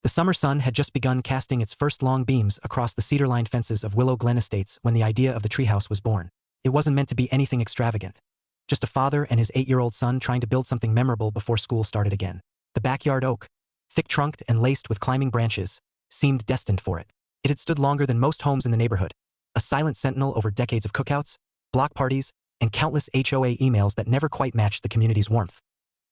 The summer sun had just begun casting its first long beams across the cedar-lined fences of Willow Glen Estates when the idea of the treehouse was born. It wasn't meant to be anything extravagant. Just a father and his 8-year-old son trying to build something memorable before school started again. The backyard oak, thick-trunked and laced with climbing branches, seemed destined for it. It had stood longer than most homes in the neighborhood, a silent sentinel over decades of cookouts, block parties, and countless HOA emails that never quite matched the community's warmth.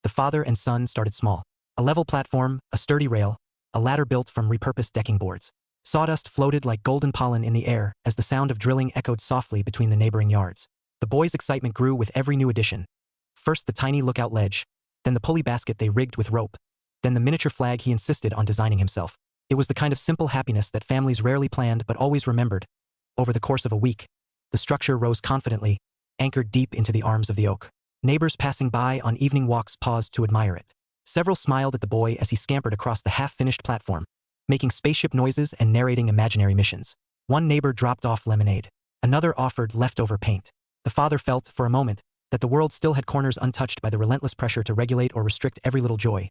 The father and son started small. A level platform, a sturdy rail, a ladder built from repurposed decking boards. Sawdust floated like golden pollen in the air as the sound of drilling echoed softly between the neighboring yards. The boys' excitement grew with every new addition. First the tiny lookout ledge, then the pulley basket they rigged with rope, then the miniature flag he insisted on designing himself. It was the kind of simple happiness that families rarely planned but always remembered. Over the course of a week, the structure rose confidently, anchored deep into the arms of the oak. Neighbors passing by on evening walks paused to admire it. Several smiled at the boy as he scampered across the half-finished platform, making spaceship noises and narrating imaginary missions. One neighbor dropped off lemonade. Another offered leftover paint. The father felt, for a moment, that the world still had corners untouched by the relentless pressure to regulate or restrict every little joy.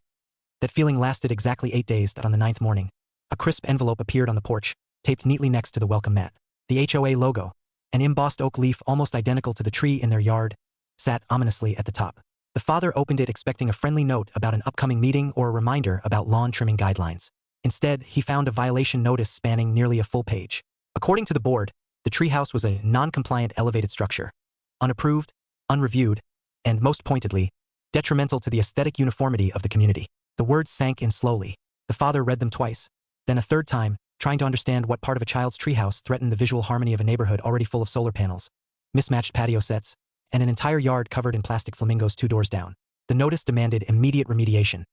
That feeling lasted exactly 8 days. On the 9th morning, a crisp envelope appeared on the porch, taped neatly next to the welcome mat. The HOA logo, an embossed oak leaf almost identical to the tree in their yard, sat ominously at the top. The father opened it expecting a friendly note about an upcoming meeting or a reminder about lawn trimming guidelines. Instead, he found a violation notice spanning nearly a full page. According to the board, the treehouse was a non-compliant elevated structure, unapproved, unreviewed, and most pointedly, detrimental to the aesthetic uniformity of the community. The words sank in slowly. The father read them twice, then a third time, trying to understand what part of a child's treehouse threatened the visual harmony of a neighborhood already full of solar panels, mismatched patio sets, and an entire yard covered in plastic flamingos 2 doors down. The notice demanded immediate remediation,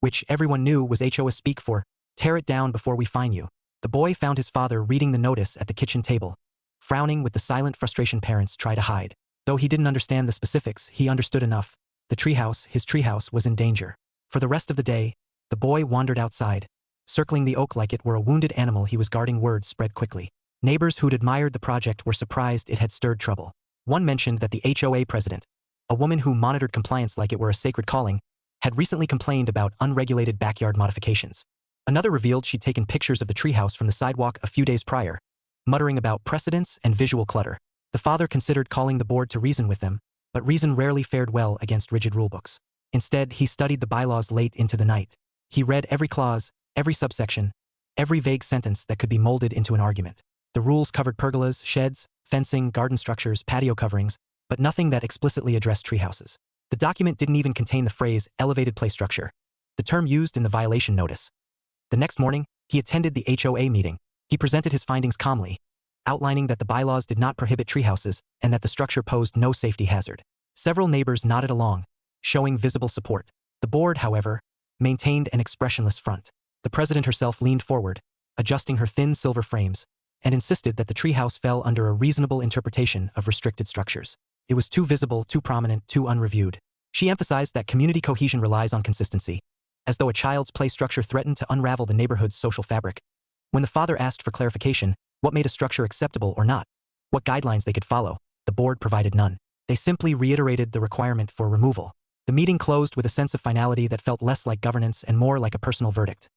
which everyone knew was HOA speak for, tear it down before we fine you. The boy found his father reading the notice at the kitchen table, frowning with the silent frustration parents try to hide. Though he didn't understand the specifics, he understood enough. The treehouse, his treehouse, was in danger. For the rest of the day, the boy wandered outside, circling the oak like it were a wounded animal he was guarding. Word spread quickly. Neighbors who'd admired the project were surprised it had stirred trouble. One mentioned that the HOA president, a woman who monitored compliance like it were a sacred calling, had recently complained about unregulated backyard modifications. Another revealed she'd taken pictures of the treehouse from the sidewalk a few days prior, muttering about precedents and visual clutter. The father considered calling the board to reason with them, but reason rarely fared well against rigid rulebooks. Instead, he studied the bylaws late into the night. He read every clause, every subsection, every vague sentence that could be molded into an argument. The rules covered pergolas, sheds, fencing, garden structures, patio coverings, but nothing that explicitly addressed treehouses. The document didn't even contain the phrase elevated play structure, the term used in the violation notice. The next morning, he attended the HOA meeting. He presented his findings calmly, outlining that the bylaws did not prohibit treehouses and that the structure posed no safety hazard. Several neighbors nodded along, showing visible support. The board, however, maintained an expressionless front. The president herself leaned forward, adjusting her thin silver frames, and insisted that the treehouse fell under a reasonable interpretation of restricted structures. It was too visible, too prominent, too unreviewed. She emphasized that community cohesion relies on consistency, as though a child's play structure threatened to unravel the neighborhood's social fabric. When the father asked for clarification, what made a structure acceptable or not, what guidelines they could follow, the board provided none. They simply reiterated the requirement for removal. The meeting closed with a sense of finality that felt less like governance and more like a personal verdict.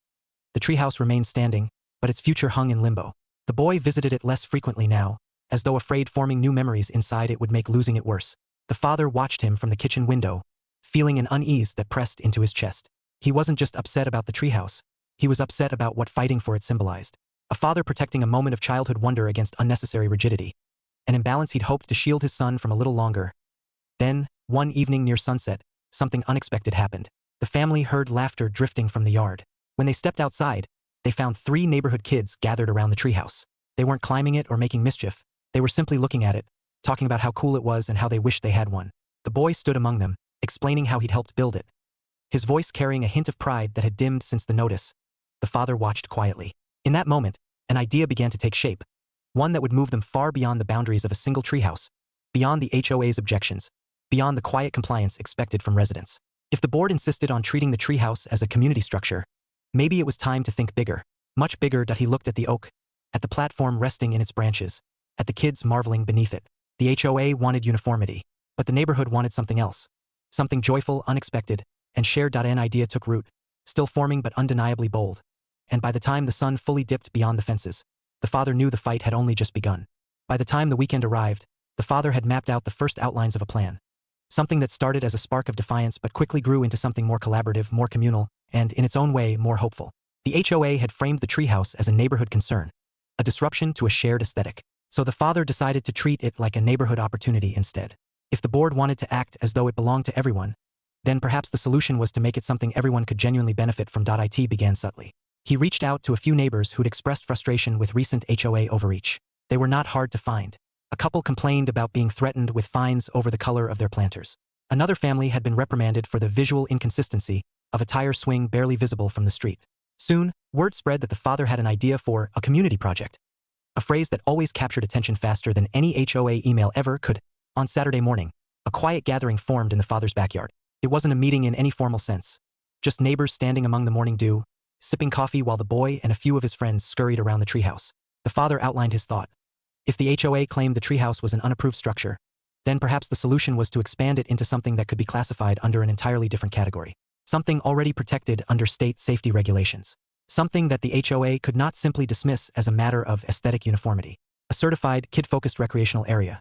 The treehouse remained standing, but its future hung in limbo. The boy visited it less frequently now, as though afraid forming new memories inside it would make losing it worse. The father watched him from the kitchen window, feeling an unease that pressed into his chest. He wasn't just upset about the treehouse. He was upset about what fighting for it symbolized. A father protecting a moment of childhood wonder against unnecessary rigidity. An imbalance he'd hoped to shield his son from a little longer. Then, one evening near sunset, something unexpected happened. The family heard laughter drifting from the yard. When they stepped outside, they found 3 neighborhood kids gathered around the treehouse. They weren't climbing it or making mischief. They were simply looking at it, talking about how cool it was and how they wished they had one. The boy stood among them, explaining how he'd helped build it, his voice carrying a hint of pride that had dimmed since the notice. The father watched quietly. In that moment, an idea began to take shape, one that would move them far beyond the boundaries of a single treehouse, beyond the HOA's objections, beyond the quiet compliance expected from residents. If the board insisted on treating the treehouse as a community structure, maybe it was time to think bigger, much bigger. He looked at the oak, at the platform resting in its branches, at the kids marveling beneath it. The HOA wanted uniformity, but the neighborhood wanted something else, something joyful, unexpected, and shared. An idea took root, still forming but undeniably bold. and by the time the sun fully dipped beyond the fences, the father knew the fight had only just begun. By the time the weekend arrived, the father had mapped out the first outlines of a plan. Something that started as a spark of defiance but quickly grew into something more collaborative, more communal, and, in its own way, more hopeful. The HOA had framed the treehouse as a neighborhood concern, a disruption to a shared aesthetic. So the father decided to treat it like a neighborhood opportunity instead. If the board wanted to act as though it belonged to everyone, then perhaps the solution was to make it something everyone could genuinely benefit from. It began subtly. He reached out to a few neighbors who'd expressed frustration with recent HOA overreach. They were not hard to find. A couple complained about being threatened with fines over the color of their planters. Another family had been reprimanded for the visual inconsistency of a tire swing barely visible from the street. Soon, word spread that the father had an idea for a community project, a phrase that always captured attention faster than any HOA email ever could. On Saturday morning, a quiet gathering formed in the father's backyard. It wasn't a meeting in any formal sense, just neighbors standing among the morning dew, sipping coffee while the boy and a few of his friends scurried around the treehouse. The father outlined his thought. If the HOA claimed the treehouse was an unapproved structure, then perhaps the solution was to expand it into something that could be classified under an entirely different category. Something already protected under state safety regulations. Something that the HOA could not simply dismiss as a matter of aesthetic uniformity. A certified, kid-focused recreational area.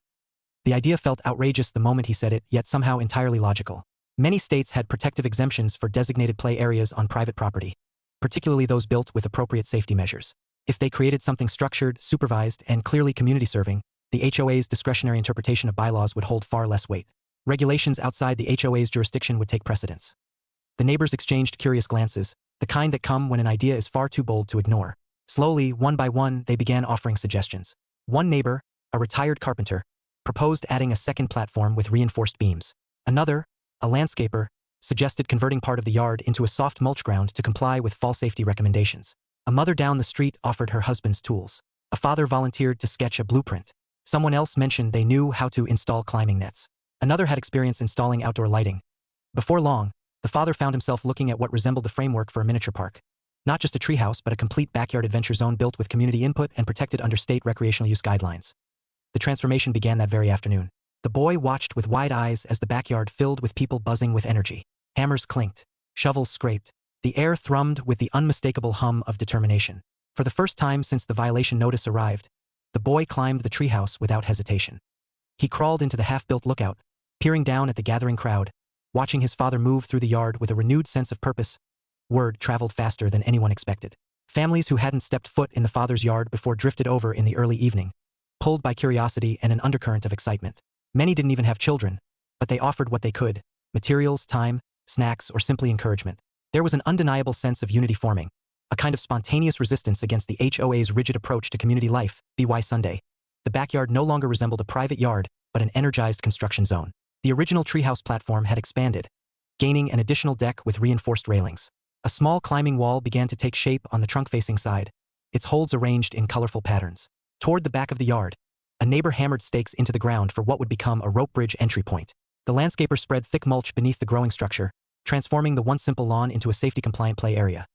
The idea felt outrageous the moment he said it, yet somehow entirely logical. Many states had protective exemptions for designated play areas on private property, particularly those built with appropriate safety measures. If they created something structured, supervised, and clearly community-serving, the HOA's discretionary interpretation of bylaws would hold far less weight. Regulations outside the HOA's jurisdiction would take precedence. The neighbors exchanged curious glances, the kind that come when an idea is far too bold to ignore. Slowly, one by one, they began offering suggestions. One neighbor, a retired carpenter, proposed adding a second platform with reinforced beams. Another, a landscaper, suggested converting part of the yard into a soft mulch ground to comply with fall safety recommendations. A mother down the street offered her husband's tools. A father volunteered to sketch a blueprint. Someone else mentioned they knew how to install climbing nets. Another had experience installing outdoor lighting. Before long, the father found himself looking at what resembled the framework for a miniature park. Not just a treehouse, but a complete backyard adventure zone built with community input and protected under state recreational use guidelines. The transformation began that very afternoon. The boy watched with wide eyes as the backyard filled with people buzzing with energy. Hammers clinked. Shovels scraped. The air thrummed with the unmistakable hum of determination. For the first time since the violation notice arrived, the boy climbed the treehouse without hesitation. He crawled into the half-built lookout, peering down at the gathering crowd, watching his father move through the yard with a renewed sense of purpose. Word traveled faster than anyone expected. Families who hadn't stepped foot in the father's yard before drifted over in the early evening, pulled by curiosity and an undercurrent of excitement. Many didn't even have children, but they offered what they could: materials, time, snacks, or simply encouragement. There was an undeniable sense of unity forming, a kind of spontaneous resistance against the HOA's rigid approach to community life. By Sunday, the backyard no longer resembled a private yard, but an energized construction zone. The original treehouse platform had expanded, gaining an additional deck with reinforced railings. A small climbing wall began to take shape on the trunk-facing side, its holds arranged in colorful patterns. Toward the back of the yard, a neighbor hammered stakes into the ground for what would become a rope bridge entry point. The landscaper spread thick mulch beneath the growing structure, transforming the once simple lawn into a safety-compliant play area.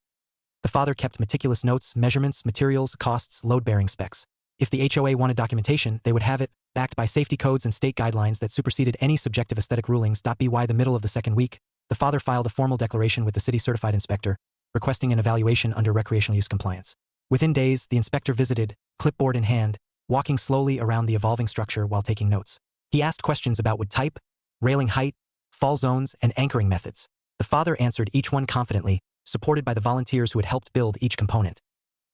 The father kept meticulous notes, measurements, materials, costs, load-bearing specs. If the HOA wanted documentation, they would have it, backed by safety codes and state guidelines that superseded any subjective aesthetic rulings. By the middle of the second week, the father filed a formal declaration with the city certified inspector, requesting an evaluation under recreational use compliance. Within days, the inspector visited, clipboard in hand, walking slowly around the evolving structure while taking notes. He asked questions about wood type, railing height, fall zones, and anchoring methods. The father answered each one confidently, supported by the volunteers who had helped build each component.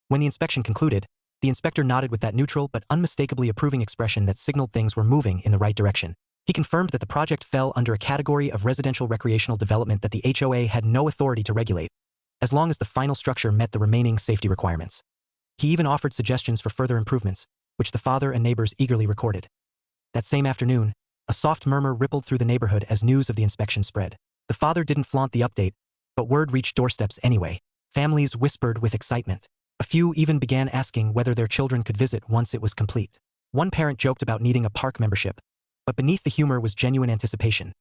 When the inspection concluded, the inspector nodded with that neutral but unmistakably approving expression that signaled things were moving in the right direction. He confirmed that the project fell under a category of residential recreational development that the HOA had no authority to regulate, as long as the final structure met the remaining safety requirements. He even offered suggestions for further improvements, which the father and neighbors eagerly recorded. That same afternoon, a soft murmur rippled through the neighborhood as news of the inspection spread. The father didn't flaunt the update, but word reached doorsteps anyway. Families whispered with excitement. A few even began asking whether their children could visit once it was complete. One parent joked about needing a park membership, but beneath the humor was genuine anticipation.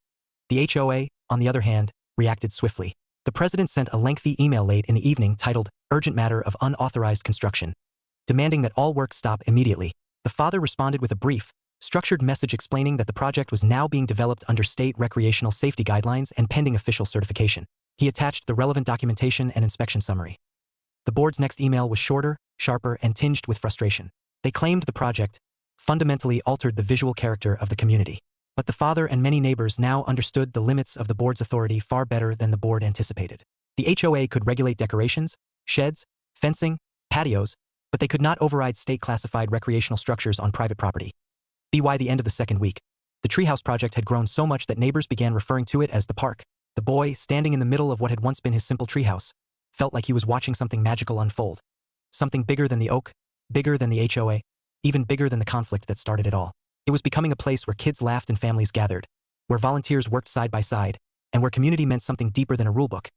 The HOA, on the other hand, reacted swiftly. The president sent a lengthy email late in the evening titled "Urgent Matter of Unauthorized Construction," demanding that all work stop immediately. The father responded with a brief, structured message explaining that the project was now being developed under state recreational safety guidelines and pending official certification. He attached the relevant documentation and inspection summary. The board's next email was shorter, sharper, and tinged with frustration. They claimed the project fundamentally altered the visual character of the community. But the father and many neighbors now understood the limits of the board's authority far better than the board anticipated. The HOA could regulate decorations, sheds, fencing, patios, but they could not override state-classified recreational structures on private property. By the end of the second week, the Treehouse project had grown so much that neighbors began referring to it as the park. The boy, standing in the middle of what had once been his simple treehouse, felt like he was watching something magical unfold. Something bigger than the oak, bigger than the HOA, even bigger than the conflict that started it all. It was becoming a place where kids laughed and families gathered, where volunteers worked side by side, and where community meant something deeper than a rulebook.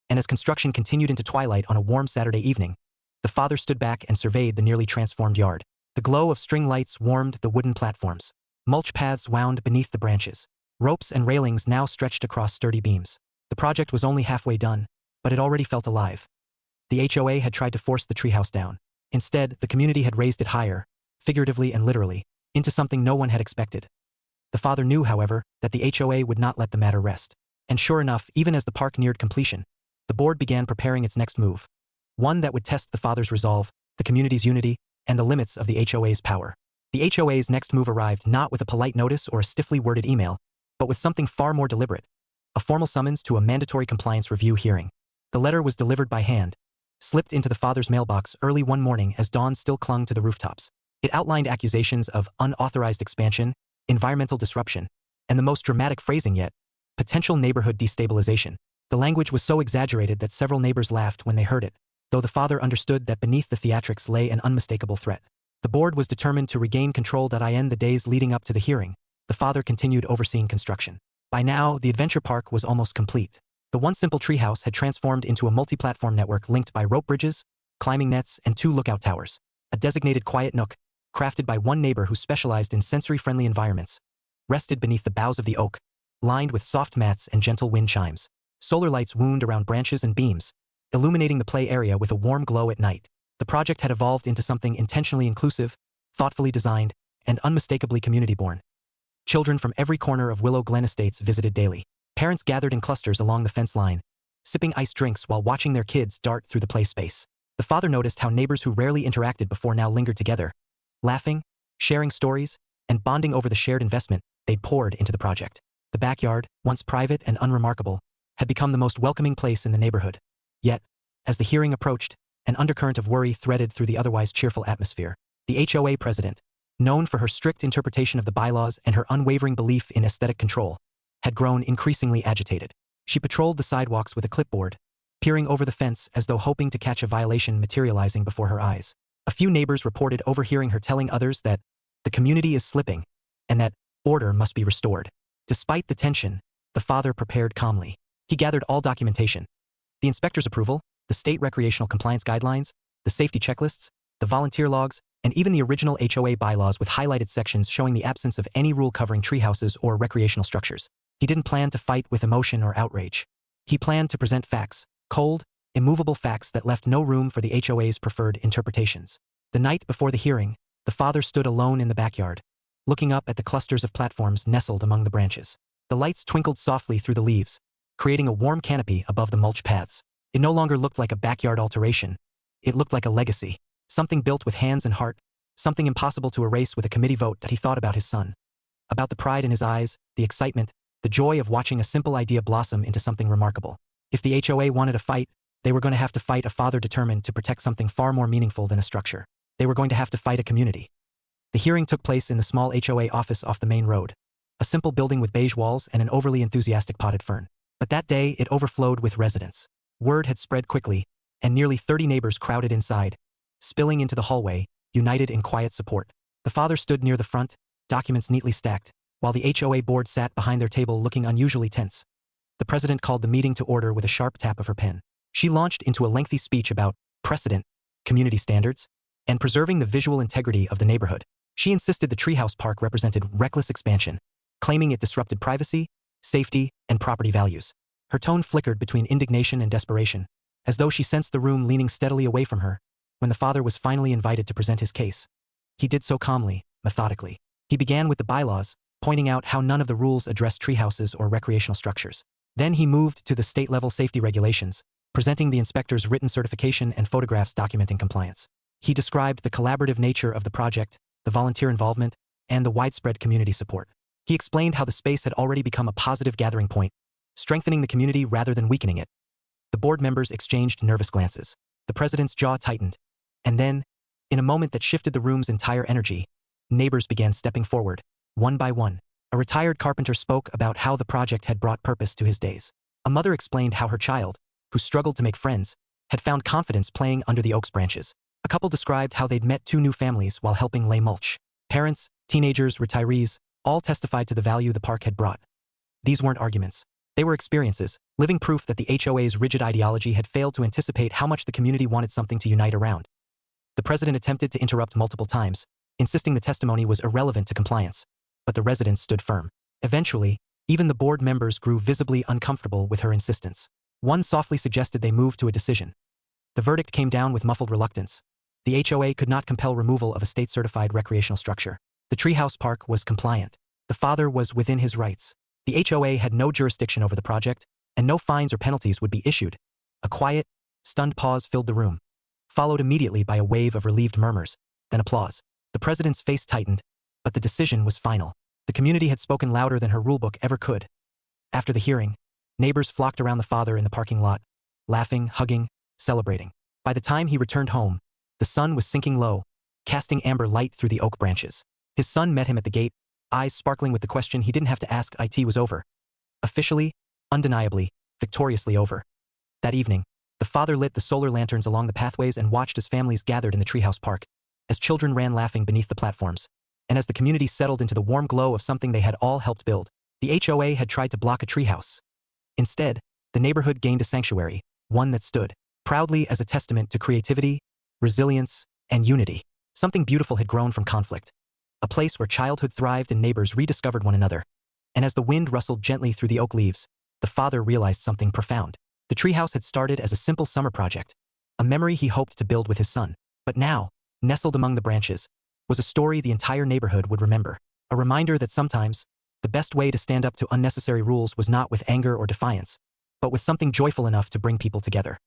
And as construction continued into twilight on a warm Saturday evening, the father stood back and surveyed the nearly transformed yard. The glow of string lights warmed the wooden platforms. Mulch paths wound beneath the branches. Ropes and railings now stretched across sturdy beams. The project was only halfway done, but it already felt alive. The HOA had tried to force the treehouse down. Instead, the community had raised it higher, figuratively and literally, into something no one had expected. The father knew, however, that the HOA would not let the matter rest. And sure enough, even as the park neared completion, the board began preparing its next move. One that would test the father's resolve, the community's unity, and the limits of the HOA's power. The HOA's next move arrived not with a polite notice or a stiffly worded email, but with something far more deliberate, a formal summons to a mandatory compliance review hearing. The letter was delivered by hand, slipped into the father's mailbox early one morning as dawn still clung to the rooftops. It outlined accusations of unauthorized expansion, environmental disruption, and the most dramatic phrasing yet, potential neighborhood destabilization. The language was so exaggerated that several neighbors laughed when they heard it, though the father understood that beneath the theatrics lay an unmistakable threat. The board was determined to regain control. In the days leading up to the hearing, the father continued overseeing construction. By now, the adventure park was almost complete. The once simple treehouse had transformed into a multi-platform network linked by rope bridges, climbing nets, and 2 lookout towers. A designated quiet nook, crafted by one neighbor who specialized in sensory-friendly environments, rested beneath the boughs of the oak, lined with soft mats and gentle wind chimes. Solar lights wound around branches and beams, illuminating the play area with a warm glow at night. The project had evolved into something intentionally inclusive, thoughtfully designed, and unmistakably community-born. Children from every corner of Willow Glen Estates visited daily. Parents gathered in clusters along the fence line, sipping iced drinks while watching their kids dart through the play space. The father noticed how neighbors who rarely interacted before now lingered together, laughing, sharing stories, and bonding over the shared investment they'd poured into the project. The backyard, once private and unremarkable, had become the most welcoming place in the neighborhood. Yet, as the hearing approached, an undercurrent of worry threaded through the otherwise cheerful atmosphere. The HOA president, known for her strict interpretation of the bylaws and her unwavering belief in aesthetic control, had grown increasingly agitated. She patrolled the sidewalks with a clipboard, peering over the fence as though hoping to catch a violation materializing before her eyes. A few neighbors reported overhearing her telling others that the community is slipping and that order must be restored. Despite the tension, the father prepared calmly. He gathered all documentation: the inspector's approval, the state recreational compliance guidelines, the safety checklists, the volunteer logs, and even the original HOA bylaws with highlighted sections showing the absence of any rule covering treehouses or recreational structures. He didn't plan to fight with emotion or outrage. He planned to present facts, cold, immovable facts that left no room for the HOA's preferred interpretations. The night before the hearing, the father stood alone in the backyard, looking up at the clusters of platforms nestled among the branches. The lights twinkled softly through the leaves, creating a warm canopy above the mulch paths. It no longer looked like a backyard alteration. It looked like a legacy, something built with hands and heart, something impossible to erase with a committee vote. That he thought about his son, about the pride in his eyes, the excitement, the joy of watching a simple idea blossom into something remarkable. If the HOA wanted a fight, they were going to have to fight a father determined to protect something far more meaningful than a structure. They were going to have to fight a community. The hearing took place in the small HOA office off the main road, a simple building with beige walls and an overly enthusiastic potted fern. But that day, it overflowed with residents. Word had spread quickly, and nearly 30 neighbors crowded inside, spilling into the hallway, united in quiet support. The father stood near the front, documents neatly stacked, while the HOA board sat behind their table looking unusually tense. The president called the meeting to order with a sharp tap of her pen. She launched into a lengthy speech about precedent, community standards, and preserving the visual integrity of the neighborhood. She insisted the Treehouse Park represented reckless expansion, claiming it disrupted privacy, safety, and property values. Her tone flickered between indignation and desperation, as though she sensed the room leaning steadily away from her. When the father was finally invited to present his case, he did so calmly, methodically. He began with the bylaws, pointing out how none of the rules addressed treehouses or recreational structures. Then he moved to the state-level safety regulations, presenting the inspector's written certification and photographs documenting compliance. He described the collaborative nature of the project, the volunteer involvement, and the widespread community support. He explained how the space had already become a positive gathering point, strengthening the community rather than weakening it. The board members exchanged nervous glances. The president's jaw tightened. And then, in a moment that shifted the room's entire energy, neighbors began stepping forward, one by one. A retired carpenter spoke about how the project had brought purpose to his days. A mother explained how her child, who struggled to make friends, had found confidence playing under the oak's branches. A couple described how they'd met two new families while helping lay mulch. Parents, teenagers, retirees, all testified to the value the park had brought. These weren't arguments. They were experiences, living proof that the HOA's rigid ideology had failed to anticipate how much the community wanted something to unite around. The president attempted to interrupt multiple times, insisting the testimony was irrelevant to compliance, but the residents stood firm. Eventually, even the board members grew visibly uncomfortable with her insistence. One softly suggested they move to a decision. The verdict came down with muffled reluctance. The HOA could not compel removal of a state-certified recreational structure. The Treehouse Park was compliant. The father was within his rights. The HOA had no jurisdiction over the project, and no fines or penalties would be issued. A quiet, stunned pause filled the room, followed immediately by a wave of relieved murmurs, then applause. The president's face tightened, but the decision was final. The community had spoken louder than her rulebook ever could. After the hearing, neighbors flocked around the father in the parking lot, laughing, hugging, celebrating. By the time he returned home, the sun was sinking low, casting amber light through the oak branches. His son met him at the gate, eyes sparkling with the question he didn't have to ask. It was over. Officially, undeniably, victoriously over. That evening, the father lit the solar lanterns along the pathways and watched as families gathered in the Treehouse Park, as children ran laughing beneath the platforms, and as the community settled into the warm glow of something they had all helped build. The HOA had tried to block a treehouse. Instead, the neighborhood gained a sanctuary, one that stood proudly as a testament to creativity, resilience, and unity. Something beautiful had grown from conflict. A place where childhood thrived and neighbors rediscovered one another. And as the wind rustled gently through the oak leaves, the father realized something profound. The treehouse had started as a simple summer project, a memory he hoped to build with his son. But now, nestled among the branches, was a story the entire neighborhood would remember. A reminder that sometimes, the best way to stand up to unnecessary rules was not with anger or defiance, but with something joyful enough to bring people together.